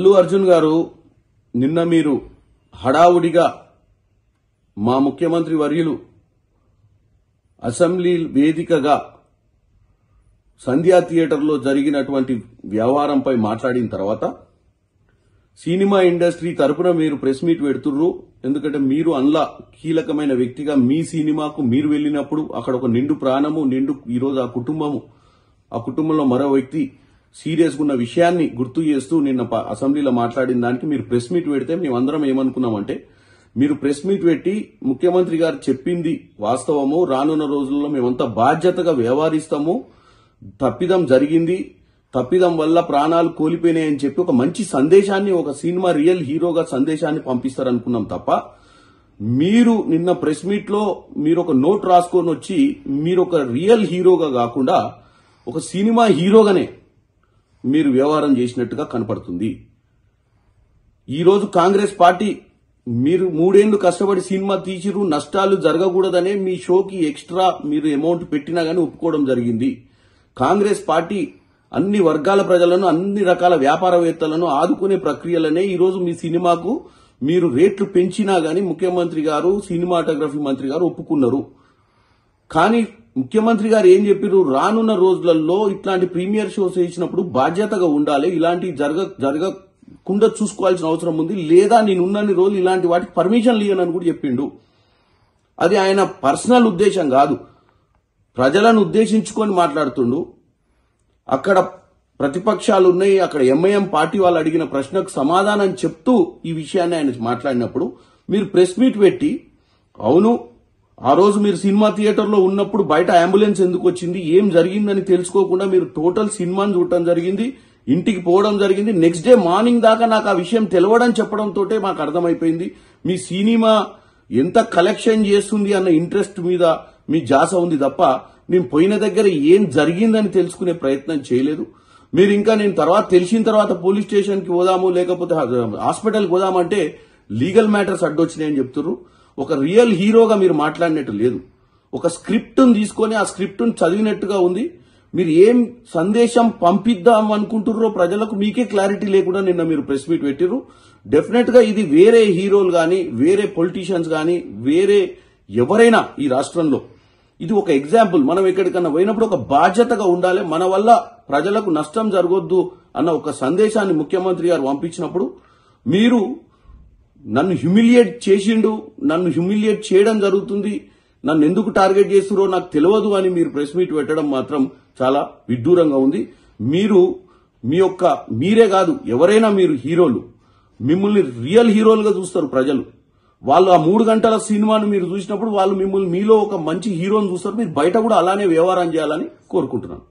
అల్లు అర్జున్ గారు నిన్న మీరు హడావుడిగా మా ముఖ్యమంత్రి వర్యులు అసెంబ్లీ వేదికగా సంధ్యా థియేటర్లో జరిగినటువంటి వ్యవహారంపై మాట్లాడిన తర్వాత సినిమా ఇండస్ట్రీ తరపున మీరు ప్రెస్ మీట్ పెడుతుర్రు. ఎందుకంటే మీరు అందులో కీలకమైన వ్యక్తిగా మీ సినిమాకు మీరు వెళ్ళినప్పుడు అక్కడ ఒక నిండు ప్రాణము ఈరోజు ఆ కుటుంబంలో మరో వ్యక్తి సీరియస్గా ఉన్న విషయాన్ని గుర్తు చేస్తూ నిన్న అసెంబ్లీలో మాట్లాడిన దానికి మీరు ప్రెస్ మీట్ పెడితే మేమందరం ఏమనుకున్నామంటే మీరు ప్రెస్ మీట్ పెట్టి ముఖ్యమంత్రి గారు చెప్పింది వాస్తవము, రానున్న రోజుల్లో మేమంతా బాధ్యతగా వ్యవహరిస్తాము, తప్పిదం జరిగింది, తప్పిదం వల్ల ప్రాణాలు కోల్పోయినాయని చెప్పి ఒక మంచి సందేశాన్ని, ఒక సినిమా రియల్ హీరోగా సందేశాన్ని పంపిస్తారనుకున్నాం తప్ప మీరు నిన్న ప్రెస్ మీట్ లో మీరు ఒక నోట్ రాసుకొని వచ్చి మీరు ఒక రియల్ హీరోగా కాకుండా ఒక సినిమా హీరోగానే మీరు వ్యవహారం చేసినట్టుగా కనపడుతుంది. ఈరోజు కాంగ్రెస్ పార్టీ మీరు 3 ఏళ్లు కష్టపడి సినిమా తీసిరు, నష్టాలు జరగకూడదనే మీ షోకి ఎక్స్ట్రా మీరు అమౌంట్ పెట్టినా గానీ ఒప్పుకోవడం జరిగింది. కాంగ్రెస్ పార్టీ అన్ని వర్గాల ప్రజలను, అన్ని రకాల వ్యాపారవేత్తలను ఆదుకునే ప్రక్రియలనే ఈరోజు మీ సినిమాకు మీరు రేట్లు పెంచినా గానీ ముఖ్యమంత్రి గారు, సినిమాటోగ్రఫీ మంత్రి గారు ఒప్పుకున్నారు. కానీ ముఖ్యమంత్రి గారు ఏం చెప్పారు, రానున్న రోజులలో ఇట్లాంటి ప్రీమియర్ షోస్ వేసినప్పుడు బాధ్యతగా ఉండాలి, ఇలాంటి జరగకుండా చూసుకోవాల్సిన అవసరం ఉంది, లేదా నేనున్నన్ని రోజులు ఇలాంటి వాటికి పర్మిషన్ ఇవ్వనని కూడా చెప్పిండు. అది ఆయన పర్సనల్ ఉద్దేశం కాదు, ప్రజలను ఉద్దేశించుకొని మాట్లాడుతుండు. అక్కడ ప్రతిపక్షాలు ఉన్నాయి, అక్కడ ఎంఐఎం పార్టీ వాళ్ళు అడిగిన ప్రశ్నకు సమాధానం చెప్తూ ఈ విషయాన్ని ఆయన మాట్లాడినప్పుడు మీరు ప్రెస్ మీట్ పెట్టి అవును ఆ రోజు మీరు సినిమా థియేటర్లో ఉన్నప్పుడు బయట అంబులెన్స్ ఎందుకు వచ్చింది, ఏం జరిగిందని తెలుసుకోకుండా మీరు టోటల్ సినిమాని చూడటం జరిగింది, ఇంటికి పోవడం జరిగింది. నెక్స్ట్ డే మార్నింగ్ దాకా నాకు ఆ విషయం తెలవడం చెప్పడంతో మాకు అర్థమైపోయింది మీ సినిమా ఎంత కలెక్షన్ చేస్తుంది అన్న ఇంట్రెస్ట్ మీద మీ జాస ఉంది తప్ప నేను పోయిన దగ్గర ఏం జరిగిందని తెలుసుకునే ప్రయత్నం చేయలేదు. మీరు ఇంకా నేను తెలిసిన తర్వాత పోలీస్ స్టేషన్కి పోదాము, లేకపోతే హాస్పిటల్కి పోదామంటే లీగల్ మ్యాటర్స్ అడ్డొచ్చినాయని చెప్తున్నారు. ఒక రియల్ హీరోగా మీరు మాట్లాడినట్టు లేదు. ఒక స్క్రిప్ట్ను తీసుకొని ఆ స్క్రిప్ట్ను చదివినట్టుగా ఉంది. మీరు ఏం సందేశం పంపిద్దాం అనుకుంటున్నారో ప్రజలకు మీకే క్లారిటీ లేకుండా నిన్న మీరు ప్రెస్ మీట్ పెట్టిర్రు. డెఫినెట్ గా ఇది వేరే హీరోలు గాని, వేరే పొలిటీషియన్స్ గాని, వేరే ఎవరైనా ఈ రాష్ట్రంలో ఇది ఒక ఎగ్జాంపుల్. మనం ఎక్కడికన్నా పోయినప్పుడు ఒక బాధ్యతగా ఉండాలి, మన వల్ల ప్రజలకు నష్టం జరగొద్దు అన్న ఒక సందేశాన్ని ముఖ్యమంత్రి గారు పంపించినప్పుడు మీరు నన్ను హ్యూమిలియేట్ చేసిండు, నన్ను హ్యూమిలియేట్ చేయడం జరుగుతుంది, నన్ను ఎందుకు టార్గెట్ చేస్తురో నాకు తెలియదు అని మీరు ప్రెస్ మీట్ పెట్టడం మాత్రం చాలా విడ్డూరంగా ఉంది. మీరే కాదు ఎవరైనా మీరు హీరోలు, మిమ్మల్ని రియల్ హీరోలుగా చూస్తారు ప్రజలు. వాళ్ళు ఆ 3 గంటల సినిమాను మీరు చూసినప్పుడు వాళ్ళు మీలో ఒక మంచి హీరోని చూస్తారు. మీరు బయట కూడా అలానే వ్యవహారం చేయాలని కోరుకుంటున్నాను.